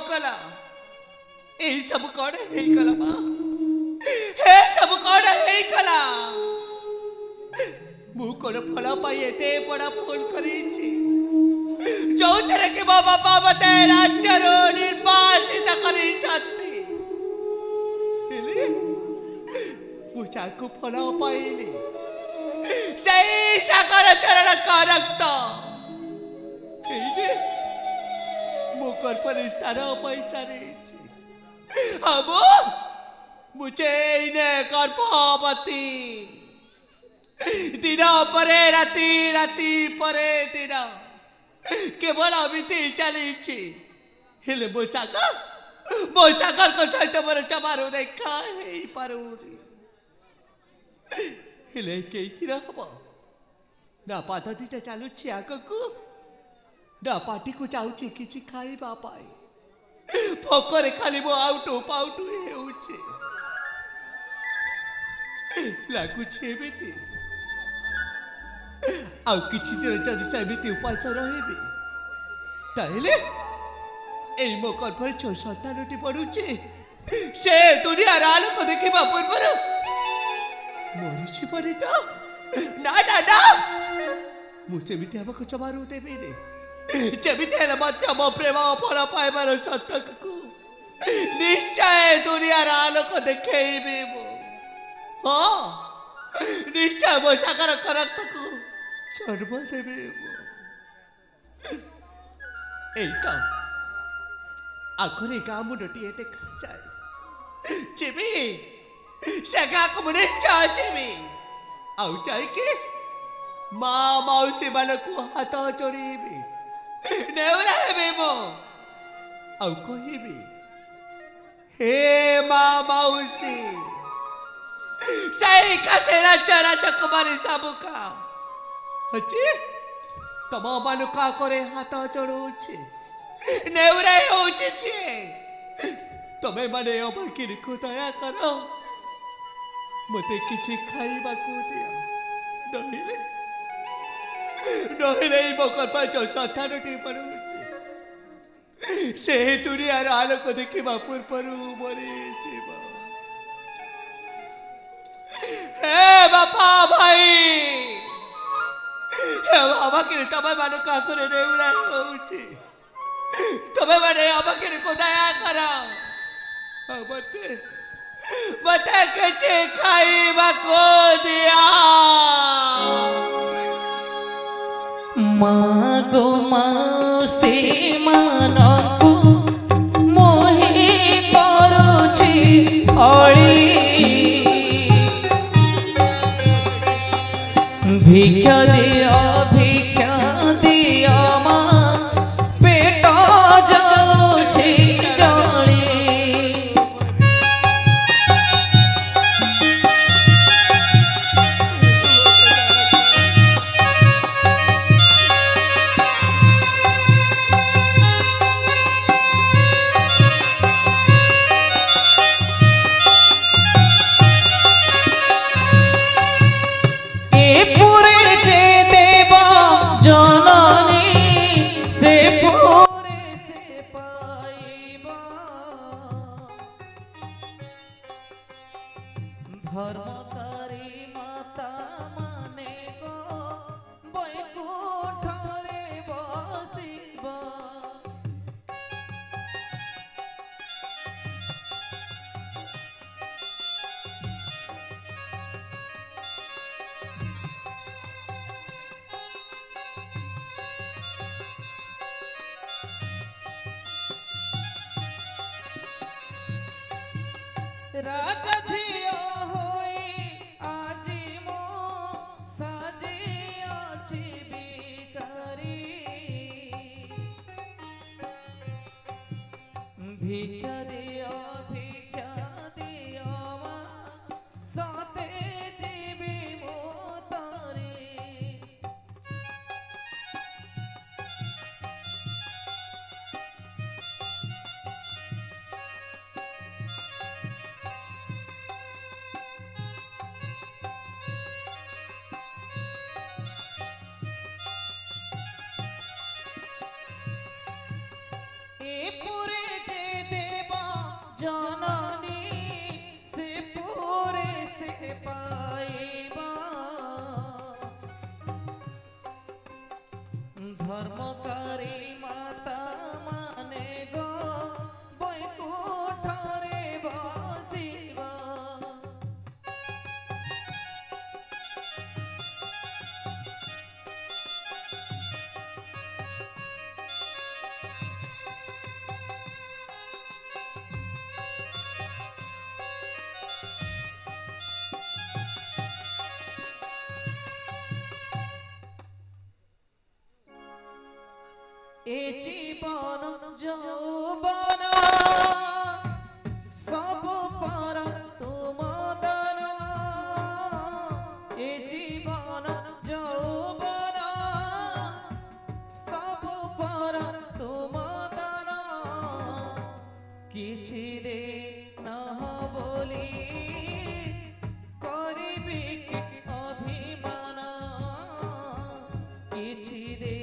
कला ए सब कौन है कला बा हे सब कौन है कला मु कोन फला पाई एते बड़ा फोन करिछि जो तेरे के बाबा मते राज्यर निर्वाचित करिछथि हेले मु चाकु फला पाइली सही सागर चरण का रक्त हेले मुकर परिस्तार पैसा रही अब मुझे इन्हें गर्भवती दिन परे राति राति परे दिन केवल अमिति चली हेले मो सागर को सहित मोर जमारू देखा है पारुनी हेले कई हम ना पाद दीटा चलुची आगू ना पाटी को जाऊँ कि खाइबा भोकरे खाली मो आउटू पाउटू लगुच आउ किछि दिन जदि सेमिति उपास रहिबे ताहेले एई मो गर्भर जो सन्तानटी पड़ुचे से दुनिया आलोक देखा पूर्वर मरीची पड़े तो ना ना ना मुझे हमको जमारू देवी जमीते मो प्रेम फल पाइबार सतक को निश्चय दुनिया आलोक देखी हाँ निश्चय मो सागर रक्त को जन्म देवे आखरी गाँ मुंडटी देखा जाए जीवी से गाँ को मुझे जीवी आउ जाइए माँ मौसी मान को हाथ जोड़ी नेउरा हेबे मो आउ कहिबी हे माँ मौसी सही कसेरा चरा चकुमारी सबुका अच्छी तम मान का करे हाथ जोड़ुछि नेउरा होछि छे तमे माने अबाकिनी को दया करो मते किछि खाइबा को दिया नहिले नहिले मकर पाँच सन्तानटी पड़ुछि से दुनियार आलोक देखा पूर्वर मरी हे बापा भाई हे अबाकिनी तमे मान का करे नेउरा होछि तमे माने अबाकिनी को दया करो मते मते किछि खाइबा को दिया मागो मौसी मानकु मोहि करुछि अळी भिक्षा दियो मा पेट जाउछि जळी धर्मकारी माता माने गो बैकुंठरे बसिबा राजा झियो होई आजी मो साजी अछि बिकारी भिक्षा दियो मा साते जीवी मो तारी पाइबा धर्मकारी माता माने गो बैकुंठरे बसिबा ए जीवन যৌবন सब पर तुम दान ए जीवन যৌবন सब पर तुम दान किछि दे न बोली करिबि अभिमान किछि दे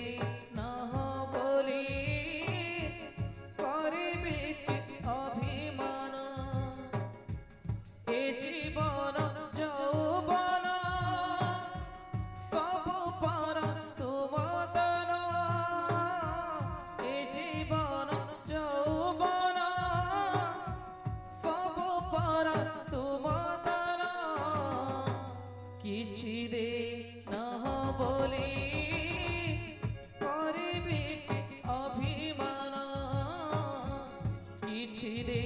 जीवन যৌবন सब पर तुम दान ए जीवन যৌবन सब पर तुम दान किछि दे न बोली करिबि अभिमान किछि दे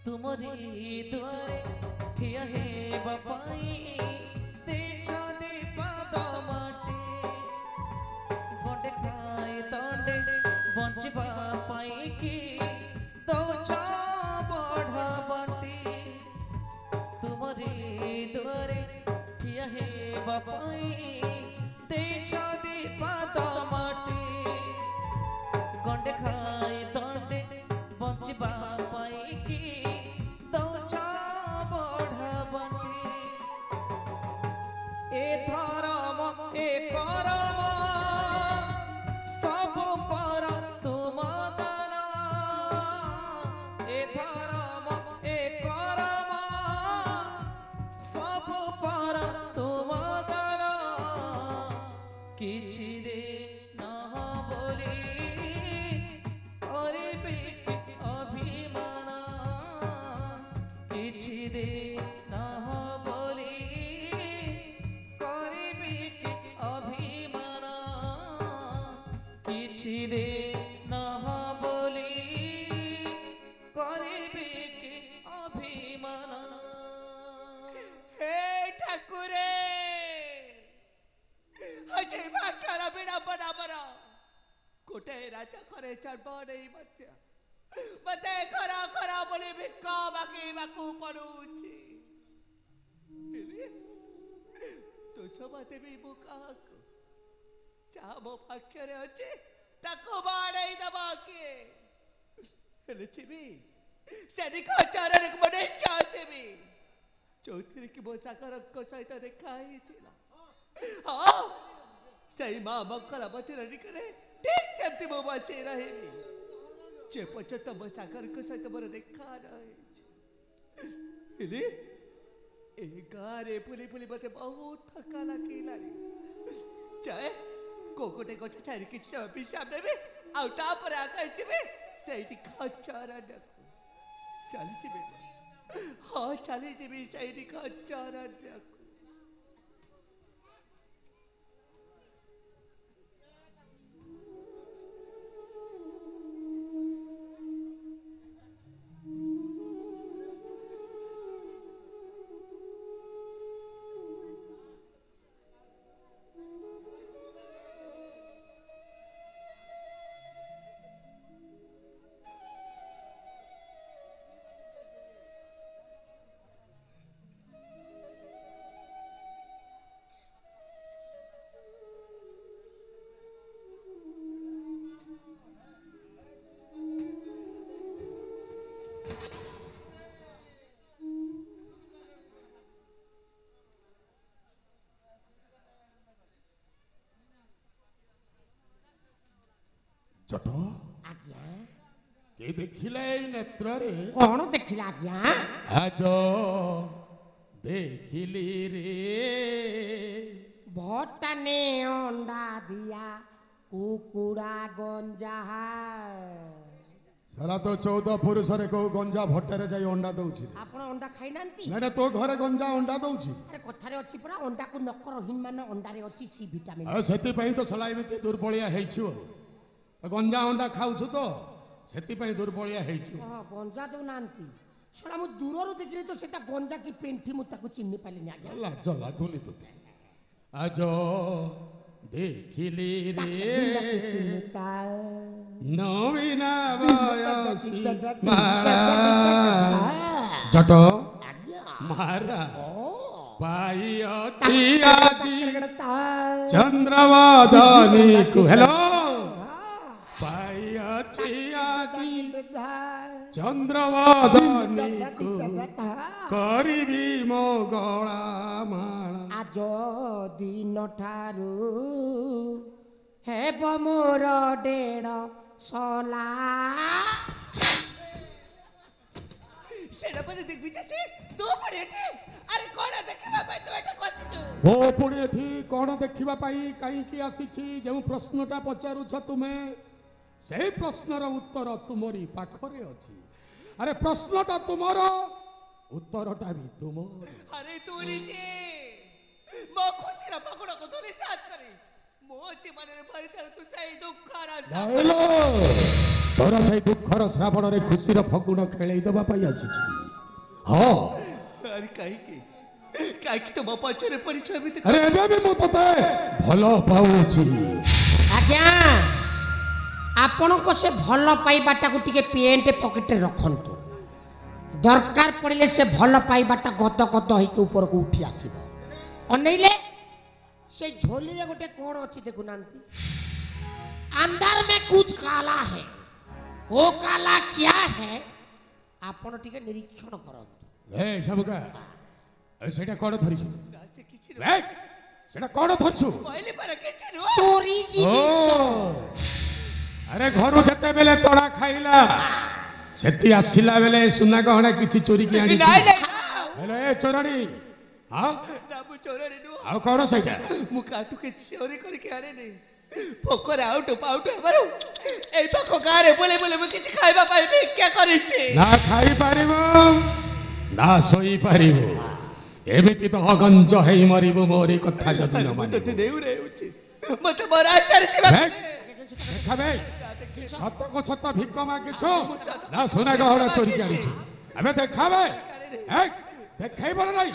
तुमरी द्वारे ठिया हे बापाई तेजा दे पाद माटे गंडे खाए तंडे बंचिबा पाई की दौचा बढ़ा बाटी तुमरी द्वारे ठिया हे बापाई तेजा दे पाद माटे गंडे खाए तंडे बंचिबा पाई की धर्म ए करम सब पर तुम दान ए धर्म ए करम सब पर तुम दान किछि दे न बोली करिबि अभिमान किछि दे दे न बोली करिबि अभिमान हे ठाकुरे अजय बाकर बिना बना बना कोटे राजा करे चढ़ नहीं मते खरा खरा बोली भिक्का बाकी बाकू पड़ुछि तो समते भी मुका चाह मो पाखे अच्छे ताको बाड़े दबा के हेले चिबी सेनी खचारे रे मने चाचे भी चौथरे की बोसाकर को सहित देखा ही थिला हां सही मां मक्कला बतिरनी करे ठीक सेमती मो बचे रहे जे पचत बोसाकर को सहित मोर देखा रहे हेले ए गारे पुली पुली मते बहुत थका लागीला चाहे कोकोटे गछ छारी किछ पिसाब देबे आउ तापर आकाश छिबे सेठी खचारा डकु चली छिबे हां चली छिबे सेठी खचारा डकु ଚଟ ଆଜ୍ଞା କେ ଦେଖିଲେ ଏଇ ନେତ୍ରରେ କଣ ଦେଖିଲା ଆଜ୍ଞା? ଆଜ ଦେଖିଲି ରେ ଭଟାନେ ଅଣ୍ଡା ଦିଆ କୁକୁଡ଼ା ଗଞ୍ଜା ସାରା ତ 14 ପୁରୁଷରେ କୋଉ ଗଞ୍ଜା ଭଟ୍ଟାରେ ଯାଇ ଅଣ୍ଡା ଦଉଛି ଆପଣ ଅଣ୍ଡା ଖାଇନାହାନ୍ତି? ନାଇଁ ତୋ ଘରେ ଗଞ୍ଜା ଅଣ୍ଡା ଦଉଛି ଆରେ କଥାରେ ଅଛି ପରା ଅଣ୍ଡାକୁ ନକରହୀନ ମାନେ ଅଣ୍ଡାରେ ଅଛି ସି ଭିଟାମିନ। ଆଉ ସେଥିପାଇଁ ତ ଶଳା ଏମିତି ଦୁର୍ବଳିଆ ହେଇଛୁ ଗଞ୍ଜା ଅଣ୍ଡା ଖାଉଛୁ ତ ସେଥିପାଇଁ ଦୁର୍ବଳିଆ ହେଇଛୁ ଗଞ୍ଜା ଦଉନାହାନ୍ତି ଶଳା ମୁଁ ଦୂରରୁ ଦେଖିଲି ତ ସେଟା ଗଞ୍ଜା କି ପେଣ୍ଠି ମୁଁ ତାକୁ ଚିହ୍ନି ପାରିଲିନି ଆଜ୍ଞା। ଲାଜ ଲାଗୁନି ତୋତେ ଆଜ ଦେଖିଲି ରେ ନବୀନା ବୟସୀ ଜଟ ମାରା ପାଇଅଛି ଆଜି ଚନ୍ଦ୍ରବଦନୀକୁ ହେଲୋ ପାଇଅଛି ଆଜି ଚନ୍ଦ୍ରବଦନୀକୁ କରିବି ମୋ ଗଳା ମାଳା ଆଜ ଦିନ ଠାରୁ ହେବ ମୋର ଡେଢ଼ ସଲା ସେଟା ପରେ ଦେଖିବି ଯେ ସେ ତୁ ପଡେ ଏଠି ଆରେ କଣ ଦେଖିବା ପାଇଁ ତୁ ଏଠି ବସିଛୁ ଓ ପୁଣି ଏଠି କଣ ଦେଖିବା ପାଇଁ କାହିଁକି ଆସିଛି ଯେଉଁ ପ୍ରଶ୍ନଟା ପଚାରୁଛ ତୁମେ ସେଇ ପ୍ରଶ୍ନର ଉତ୍ତର ତୁମରି ପାଖରେ ଅଛି ଆରେ ପ୍ରଶ୍ନଟା ତୁମର ଉତ୍ତରଟା ବି ତୁମର ଆରେ ତୁ ନିଜେ ମୋ ଖୁସିର ପକଡ଼କୁ ଧରି ସାଥ କରି ମୋ ଜୀବନରେ ଭରିଥାଉ ତୁ ସେଇ ଦୁଃଖର ତୋର ସେଇ ଦୁଃଖର ଶ୍ରାବଣରେ ଖୁସିର ଫଗୁଣ ଖେଳେଇ ଦେବା ପାଇଁ ଆସିଛି ହଁ ଆରେ କାହିଁକି କାହିଁକି ତୁ ମୋ ପଛରେ ପରିଚୟ ଏମିତି ଆରେ ଏବେ ବି ମୁଁ ତତେ ଭଲ ପାଉଛି ଆଜ୍ଞା ଆପଣଙ୍କ ସେ ଭଲ ପାଇବାଟାକୁ ଟିକେ ପେଣ୍ଟ ପକେଟରେ ରଖନ୍ତୁ ଦରକାର ପଡ଼ିଲେ ସେ ଭଲ ପାଇବାଟା ଗଦ ଗଦ ହେଇକି ଉପରକୁ ଉଠି ଆସିବ ଅନେଇଲେ ସେ ଝୋଲିରେ ଗୋଟେ କଣ ଅଛି ଦେଖୁନାହାନ୍ତି अंदर में कुछ काला है वो काला क्या है ଆପଣ ଟିକେ ନିରୀକ୍ଷଣ କରନ୍ତୁ ଏ ସବୁକା ସେଇଟା କଣ ଧରିଛୁ ସେ କିଛି ସେଇଟା କଣ ଧରିଛୁ କହିଲି ପରା କିଛି ନୁହଁ ଚୋରି ଜିନିଷ ଆରେ ଘରୁ ଯେତେବେଳେ ତଡ଼ା ଖାଇଲା ସେଠି ଆସିଲା ବେଳେ ସୁନା ଗହଣା କିଛି ଚୋରିକି ଆଣି ନାଇଁ ନାଇଁ ହେଲେ ଏ ଚୋରାଣୀ ହଁ ନା ମୁଁ ଚୋରାଣୀ ନୁହଁ ଆଉ କଣ ସେଇଟା ମୁଁ କାଠୁ କିଛି ଚୋରି କରିକି ଆଣେନି ପୋକରେ ଆଉଟ ପାଉଟ ହେବାରୁ ଏଇ ପାଖ ଗାଁରେ ବୁଲେ ବୁଲେ ମୁଁ କିଛି ଖାଇବା ପାଇଁ ଭିକ୍ଷା କରିଛି ନା ଖାଇପାରିବୁ ନା ଶୋଇପାରିବୁ ଏମିତି ତ ଅଗଞ୍ଜ ହେଇ ମରିବୁ ମୋରି କଥା ଯଦି ନ ମୁଁ ତତେ ମାନିବୁ ନେଉରେ ହେଉଛି ମତେ ମୋ ରାସ୍ତାରେ ଯିବା ଦେଖାବେ ସତକୁ ସତ ଭିକ ମାଗିଛୁ ନା ସୁନା ଗହଣା ଚୋରିକି ଆଣିଛୁ ଏବେ ଦେଖାବେ ଦେଖେଇବ ନା ନାଇଁ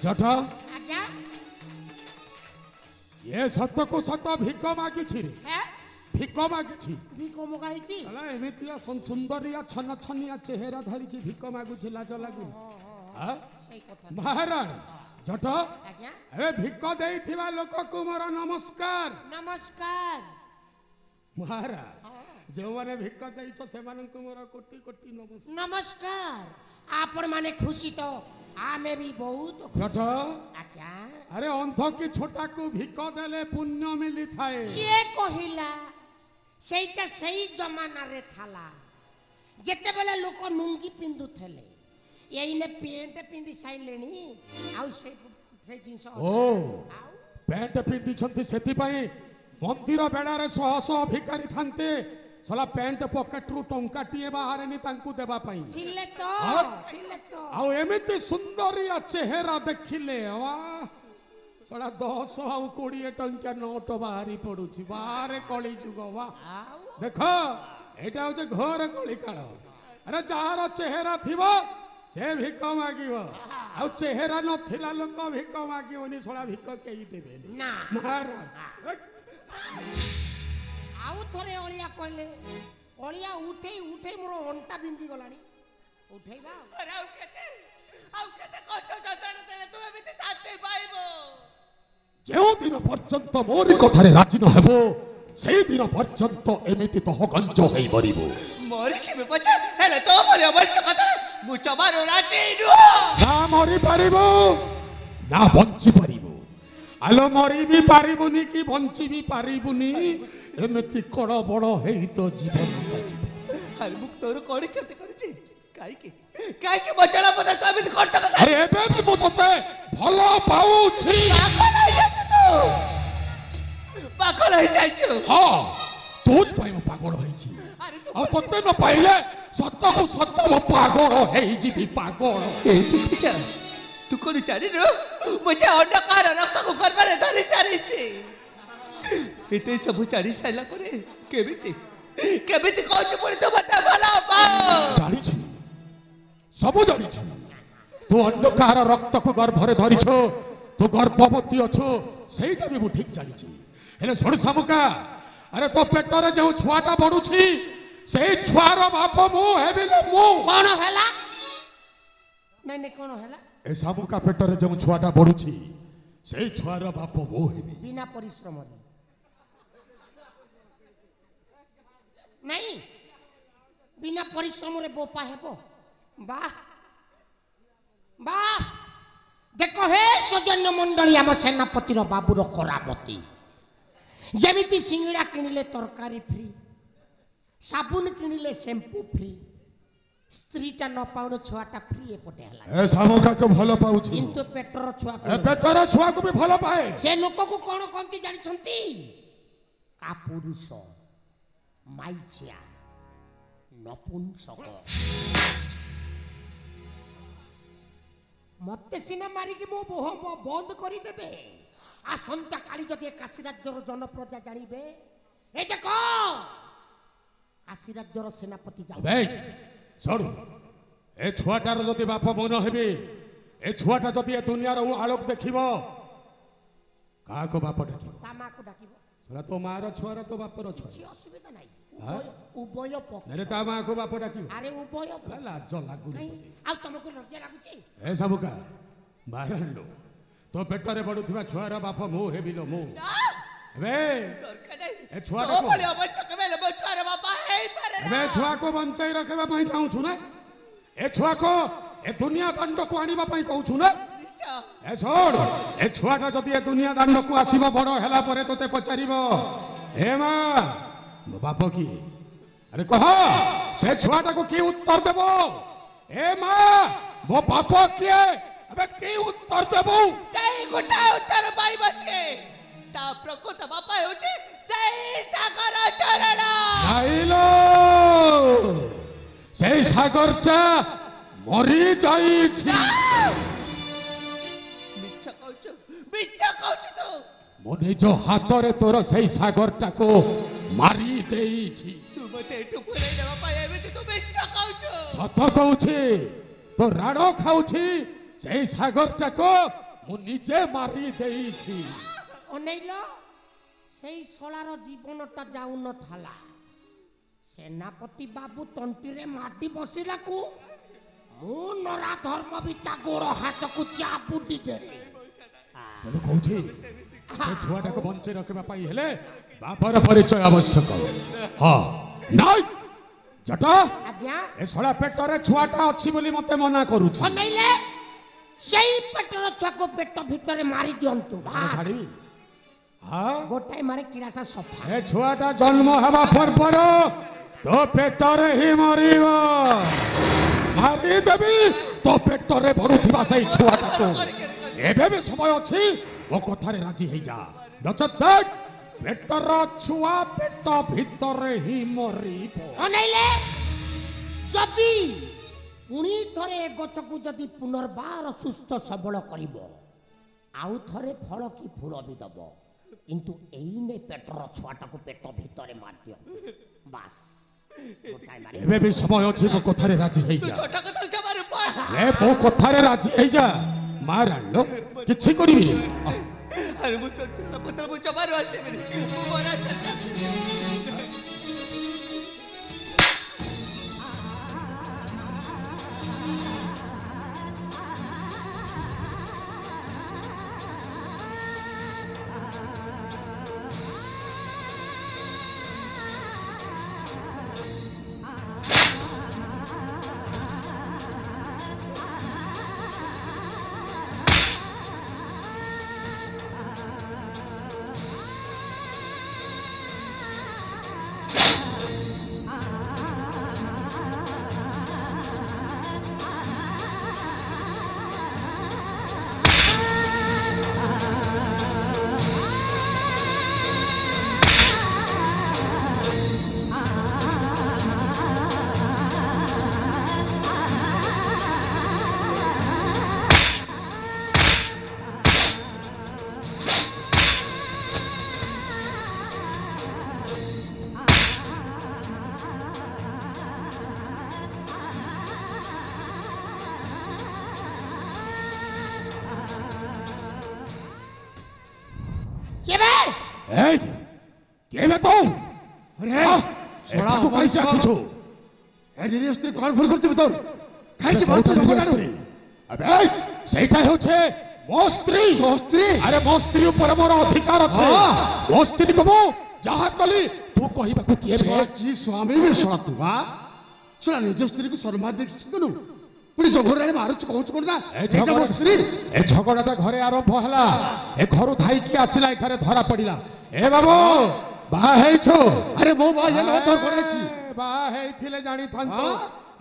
जठ ଆଜ୍ଞା ये सत को सत भिक मागिछि रे ହେ भिक मागिछि ଭିକ ମଗା ହେଇଛି ହେଲା ଏମିତିଆ ସୁନ୍ଦରିଆ ଛନ ଛନିଆ ଚେହେରା ଧରିଛି ଭିକ ମାଗୁଛି ଲାଜ ଲାଗୁନି ସେଇ କଥା ମହାରାଣୀ ଜଟ ଆଜ୍ଞା ଏବେ ଭିକ ଦେଇଥିବା ଲୋକକୁ ମୋର ନମସ୍କାର ନମସ୍କାର ମହାରାଜ ଯେଉଁମାନେ ଭିକ ଦେଇଛ ସେମାନଙ୍କୁ ମୋର କୋଟି କୋଟି ନମସ୍କାର ନମସ୍କାର ଆପଣ ମାନେ ଖୁସି ତ ଆମେ ବି ବହୁତ ଜଟ ଆଜ୍ଞା ଆରେ ଅନ୍ଧ କି ଛୋଟାକୁ ଭିକ ଦେଲେ ପୁଣ୍ୟ ମିଳିଥାଏ କିଏ କହିଲା ସେଇଟା ସେଇ ଜମାନାରେ ଥିଲା ଯେତେବେଳେ ଲୋକ ଲୁଙ୍ଗି ପିନ୍ଧୁଥିଲେ ଏଇନେ ପେଣ୍ଟ ପିନ୍ଧି ସାଇଲେଣି ଆଉ ସେ ଜିନିଷ ଓ ପ୍ୟାଣ୍ଟ ପିନ୍ଧିଛନ୍ତି ସେଥିପାଇଁ ମନ୍ଦିର ବେଳାରେ ଶହ ଶହ ଭିକାରୀ ଥାନ୍ତେ ଶଳା ପ୍ୟାଣ୍ଟ ପକେଟରୁ ଟଙ୍କାଟିଏ ବାହାରେନି ତାଙ୍କୁ ଦେବା ପାଇଁ। ଥିଲେ ତ ହଁ? ଥିଲେ ତ ଆଉ ଏମିତି ସୁନ୍ଦରିଆ ଚେହେରା ଦେଖିଲେ ଶଳା 10 ଆଉ 20 ଟଙ୍କିଆ ନୋଟ ବାହାରି ପଡୁଛି। ବାହାରେ କଳି ଯୁଗ ବା ଆଉ ଦେଖ ଏଇଟା ହଉଛି ଘର କଳି କାଳ। ଆରେ ଯାହାର ଚେହେରା ଥିବ ସେ ଭିକ ମାଗିବ, ଆଉ ଚେହେରା ନଥିଲା ଲୋକ ଭିକ ମାଗିବନି। ଶଳା ଭିକ କେହି ଦେବେନି। ନା ମହାରାଜ ଆଉ ଥରେ ଅଳିଆ କହିଲେ ଅଳିଆ ଉଠେଇ ଉଠେଇ ମୋର ଅଣ୍ଟା ବିନ୍ଧି ଗଲାଣି। ଉଠେଇବା ଆରେ ଆଉ କେତେ କଷ୍ଟ ଯନ୍ତ୍ରଣା ଦେଲେ ତୁ ଏମିତି ଶାନ୍ତି ପାଇବ? ଯେଉଁଦିନ ପର୍ଯ୍ୟନ୍ତ ମୋରି କଥାରେ ରାଜି ନ ହେବ ସେଇଦିନ ପର୍ଯ୍ୟନ୍ତ ଏମିତି ତହ ଗଞ୍ଜ ହେଇ ମରିବ। ମରିଯିବି ପଛେ, ହେଲେ ତୋ ଭଳି ଅମଣିଷ କଥାରେ ମୁଁ ଜମାରୁ ରାଜି ନୁହଁ। ନା ମରି ପାରିବ ନା ବଞ୍ଚି ପାରିବ। ଆଲୋ ମରି ବି ପାରିବୁନି କି ବଞ୍ଚି ବି ପାରିବୁନି। ଏମିତି କଡ଼ ବଡ଼ ହେଇ ତ ଜୀବନ ଯିବ। ଆରେ ମୁଁ ତୋର କଣ କ୍ଷତି କରିଛି? କାହିଁକି କାହିଁକି ବଚାଲା ପଦେ ତୁ ଏମିତି କଟକ ଆରେ ଏବେ ବି ମୁଁ ତତେ ଭଲ ପାଉଛି। ପାଗଳ ହେଇଯାଇଛୁ ତୁ, ପାଗଳ ହେଇଯାଇଛୁ। ହଁ ତୋରି ପାଇଁ ମୁଁ ପାଗଳ ହେଇଛି। ଆରେ ତୁ ଆଉ ତତେ ନ ପାଇଲେ ସତକୁ ସତ ମୁଁ ପାଗଳ ହେଇଯିବି। ପାଗଳ ବିଚାରା ତୁ କଣ ଜାଣିନୁ? ମୁଁ ଯେ ଅନ୍ୟ କାହାର ରକ୍ତକୁ ଗର୍ଭରେ ଧରି ସାରିଛି। ଏତେ ସବୁ ଜାଣି ସାରିଲା ପରେ କେମିତି କେମିତି କହୁଛୁ ପୁଣି ତୁ ମତେ ଭଲ ପାଅ? ଜାଣିଛି, ସବୁ ଜାଣିଛି। ତୁ ଅନ୍ୟ କାହାର ରକ୍ତକୁ ଗର୍ଭରେ ଧରିଛ, ତୁ ଗର୍ଭବତୀ ଅଛୁ, ସେଇଟା ବି ମୁଁ ଠିକ ଜାଣିଛି। ହେଲେ ଶୁଣ ଶାମୁକା, ଆରେ ତୋ ପେଟରେ ଯେଉଁ ଛୁଆଟା ବଢୁଛି ସେଇ ଛୁଆର ବାପ ମୁଁ ହେବି ନା ମୁଁ? କଣ ହେଲା? ନାଇଁ ନାଇଁ କଣ ହେଲା? ଏ ଶାମୁକା ପେଟରେ ଯେଉଁ ଛୁଆଟା ବଢୁଛି ସେଇ ଛୁଆର ବାପ ମୁଁ ହେବି। ବିନା ପରିଶ୍ରମରେ ନାଇଁ, ବିନା ପରିଶ୍ରମରେ ବୋପା ହେବ। ବାহ ବାହ ଦେଖ ହେ ସୌଜନ୍ୟ ମଣ୍ଡଳୀ, ଆମ ସେନାପତିର ବାବୁର କରାମତି। ଯେମିତି ସିଙ୍ଗିଡ଼ା କିଣିଲେ ତରକାରୀ ଫ୍ରି, ସାବୁନ କିଣିଲେ ଶ୍ୟାମ୍ପୁ ଫ୍ରି, ସ୍ତ୍ରୀଟା ନ ପାଉଣୁ ଛୁଆଟା ଫ୍ରି ଏପଟେ ହେଲା। ଏ ଶାମୁକାକୁ ଭଲ ପାଉଛି, କିନ୍ତୁ ପେଟର ଛୁଆ ଏ ପେଟର ଛୁଆକୁ ବି ଭଲ ପାଏ। ସେ ଲୋକକୁ କଣ କହନ୍ତି ଜାଣିଛନ୍ତି? କାପୁରୁଷ, ମାଇଚିଆ, ନପୁଂସକ। ମତେ ସିନା ମାରିକି ମୋ ବୋହ ବନ୍ଦ କରିଦେବେ। ଆସନ୍ତା କାଲି ଯଦି କାଶୀ ରାଜ୍ୟର ଜନପ୍ରଜା ଜାଣିବେ, ଏ ଦେଖ କାଶୀ ରାଜ୍ୟର ସେନାପତି ଯାଉ। ଶୁଣୁ, ଏ ଛୁଆଟାର ଯଦି ବାପ ମନ ହେବି, ଏ ଛୁଆଟା ଯଦି ଏ ଦୁନିଆର ଆଲୋକ ଦେଖିବ, କାହାକୁ ବାପ ଡାକିବ? ତା ମାକୁ ଡାକିବ। ସେଟା ତୋ ମାର ଛୁଆର ତୋ ବାପର ଛୁଆ। କିଛି ଅସୁବିଧା ନାହିଁ, ଉଭୟ ପକ୍ଷ। ହେଲେ ତା ମାକୁ ବାପ ଡାକିବ? ଆରେ ଉଭୟ ପକ୍ଷ। ଲାଜ ଲାଗୁନି ତତେ? ଆଉ ତମକୁ ଲଜ୍ଜା ଲାଗୁଛି? ଏ ଶାମୁକା ବାହାରିଲୁ, ତୋ ପେଟରେ ବଢୁଥିବା ଛୁଆର ବାପ ମୁଁ ହେବି ଲୋ ମୁଁ। ଏବେ ଏ ଛୁଆଟାକୁ ଏବେ ଛୁଆକୁ ବଞ୍ଚାଇ ରଖିବା ପାଇଁ ଚାହୁଁଛୁ ନା? ଏ ଛୁଆକୁ ଏ ଦୁନିଆ ଦାଣ୍ଡକୁ ଆଣିବା ପାଇଁ କହୁଛୁ ନା? ଏ ଶୁଣ, ଏ ଛୁଆଟା ଯଦି ଏ ଦୁନିଆ ଦାଣ୍ଡକୁ ଆସିବ, ବଡ ହେଲା ପରେ ତୋତେ ପଚାରିବ, ହେ ମା ମୋ ବାପ କିଏ? ଆରେ କହ, ସେ ଛୁଆଟାକୁ କି ଉତ୍ତର ଦେବ? ଏ ମା ମୋ ବାପ କିଏ? ଏବେ କି ଉତ୍ତର ଦେବୁ? ସେଇ ଗୋଟା ଉତ୍ତର ପାଇବ ସେ। ତା ପ୍ରକୃତ ବାପା ହେଉଛି ସେଇ ସାଗର ଚରଣ। ଖାଇଲୋ, ସେଇ ସାଗରଟା ମରି ଯାଇଛି। ମିଛ କହୁଛୁ, ମିଛ କହୁଛୁ ତୁ। ମୁଁ ନିଜ ହାତରେ ତୋର ସେଇ ସାଗରଟାକୁ ମାରି ଦେଇଛି। ତୁ ମତେ ଏଠୁ ଫେରାଇ ଦେବା ପାଇଁ ଏମିତି ତୁ ମିଛ କହୁଛୁ। ସତ କହୁଛି, ତୋ ରାଣ ଖାଉଛି, ସେଇ ସାଗରଟାକୁ ମୁଁ ନିଜେ ମାରି ଦେଇଛି। ଅନେଇଲ, ସେଇ ଶଳାର ଜୀବନଟା ଯାଉନଥିଲା। ସେନାପତି ବାବୁ ତଣ୍ଟିରେ ମାଟି ବସିଲାକୁ ମୁଁ ନରା ଧର୍ମ ବିତା ଗୋଡ଼ ହାତକୁ ଚାପୁଟି ଦେଲି। ତେଣୁ କହୁଛି, ସେ ଛୁଆଟାକୁ ବଞ୍ଚେଇ ରଖିବା ପାଇଁ ହେଲେ ବାପର ପରିଚୟ ଆବଶ୍ୟକ। ହଁ ନାଇଁ ଜଟା, ଆଜ୍ଞା ଏ ଶଳା ପେଟରେ ଛୁଆଟା ଅଛି ବୋଲି ମତେ ମନା କରୁଛି। ଅନେଇଲେ, ସେଇ ପେଟର ଛୁଆକୁ ପେଟ ଭିତରେ ମାରି ଦିଅନ୍ତୁ। ଛାଡ଼ିବି? ହଁ, ଗୋଟାଏ ମାରେ କିଡ଼ାଟା ସଫା। ଏ ଛୁଆଟା ଜନ୍ମ ହେବା ପୂର୍ବରୁ ତୋ ପେଟରେ ହିଁ ମରିବ। ମାରିଦେବି ତୋ ପେଟରେ ବଢୁଥିବା ସେଇ ଛୁଆଟାକୁ। ଏବେ ବି ସମୟ ଅଛି, ମୋ କଥାରେ ରାଜି ହେଇଯା। ନଚେତ୍ ଦେଖ, पेटर छुआ पेट भीतर ही मरिब अनैले जदि पुणी थरे गछ को जदि पुनर्बार सुस्थ सबल करिब आउ थरे फल की फूल भी दब किंतु एइने पेटर छुआटा को पेट भीतर मार दियो बस गोटाय मारे एबे भी समय अछि मो कथारे राजी हेइ जा छोटा कतल जमार पर ए मो कथारे राजी हेइ जा मार आलो किछि करिबि अरे वो तो पत्र वो जमार আছে मेरे वो मरा ए केबे तुम अरे सोडा को कहि आछिछु ए निरी स्त्री कोन भूल करते तोर काहे कि बात अबे सेटा होछे मो स्त्री तो स्त्री अरे मो स्त्री ऊपर मोर अधिकार छे मो स्त्री को जहा कली तू कहिबा को किए की स्वामी भी सोडा तू हा सोडा निज स्त्री को शर्मा देख सकनु पुणी झगड़ा मारुच कहूच कोन ना ए झगड़ाटा घरे आरंभ हला ए घर धाई की आसिला एठारे धरा पड़िला ए बाबू बा हेइछो अरे मो बा जन तोर कोनेछि बा हेइथिले जानि थांतो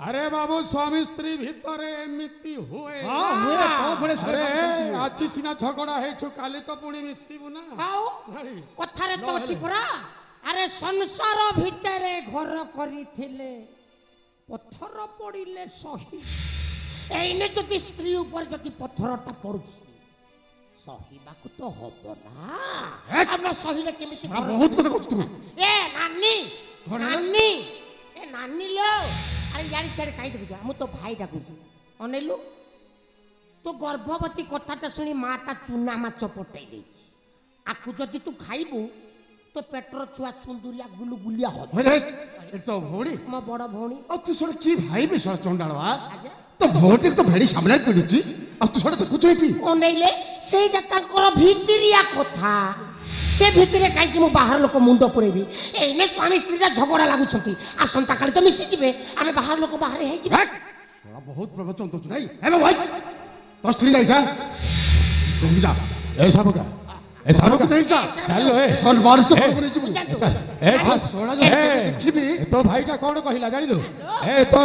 अरे बाबू स्वामी स्त्री भितरे एमिति हुए हां हुए तो फळे अरे आछि सिना झगड़ा हेइछो काली तो पुणी मिसिबु ना हाउ कथारे तो अछि परा अरे संसार भितरे घर करिथिले पत्थर पड़िले सही एइने जति स्त्री ऊपर जति पत्थरटा पड़ुछि सहीबाकु तो हबो ना हम सहीले केमिति बहुत কথা कहछ तू ए नानी नानी ए नानी लो अरे यारी सेड काई देखु जा मु तो भाई डाकु अनेलु तो गर्भवती कथाटा सुनी माटा चुना माछ पटै देछि आकु जति तू खाइबु तो पेटर छुआ सुंदरिया गुलगुलिया हो अरे ए तो भौणी मो बड़ भौणी अब तू सोड की भाई बे सोड चंडाळवा तो भौटी तो भेड़ी सामने पड़िछि अब तू सोड देखु छै की ओनेले से जताकर भीतरिया कथा से भितरे काई कि मु बाहर लोक मुंडो पुरेबी एने स्वामी स्त्रीटा झगड़ा लागु छथि आसंता काली तो मिसि जिवे आमे बाहर लोक बाहर हे जिवे बहुत प्रवचन तो नहीं हे भाई तो स्त्री नहीं था तुम जा ऐसा बगा ऐसा नहीं था चलो ए सन बार से पर नहीं ऐसा सोडा जो देखिबी तो भाईटा कोन कहिला जानिलु ए तो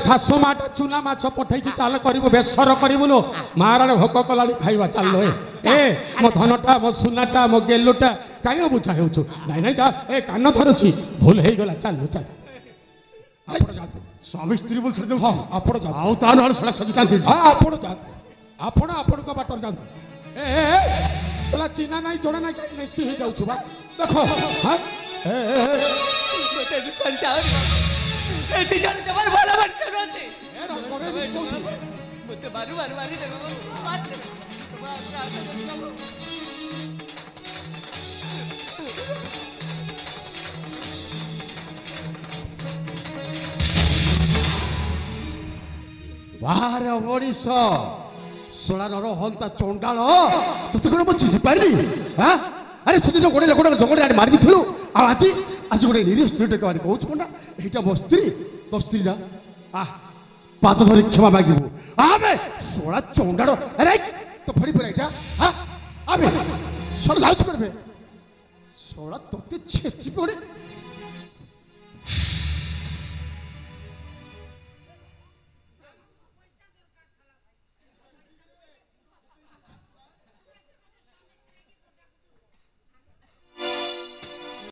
सासु माटा चुना माछ पठैछि चाल करिवो बेसर करिवो लो माराणे भोक कलाडी खाइबा चाललो ए मो धनटा मो सुनाटा मो गेलुटा कायो बुझा हेउछु नाही नाही जा ए कान धरुछि भूल हेइ गेला चाललो चल आपण जातो स्वामी स्त्री बोल छड़ देउ आपण जा आउ ता नळ सळा छजि तांती हां आपण जा आपण को बाटर जातो ए चला चीना नहीं जोड़ा नहीं कहीं मेसी ही जाऊ छुबा देखो हां मते दुकान जाओ ए ती जान जबर भला बन सुनते ए रा करे भी कहू मते मारू मारू मारी दे बात कर बाहर ओडिसा सोला नरो हंता चोंडाळ तते कोन मछि पारबी हां अरे सुदिन गोडे गोडे जगडे आडी मारि दिथलु आ आज गोडे निरी स्त्री के मारि कहूछ कोंडा एटा मो स्त्री तो स्त्री ना आ पाद धरि क्षमा मागिबो आबे सोला चोंडाळ अरे तो फड़ी परा एटा हां आबे सोला जाउछ करबे सोला तोते छेची पड़े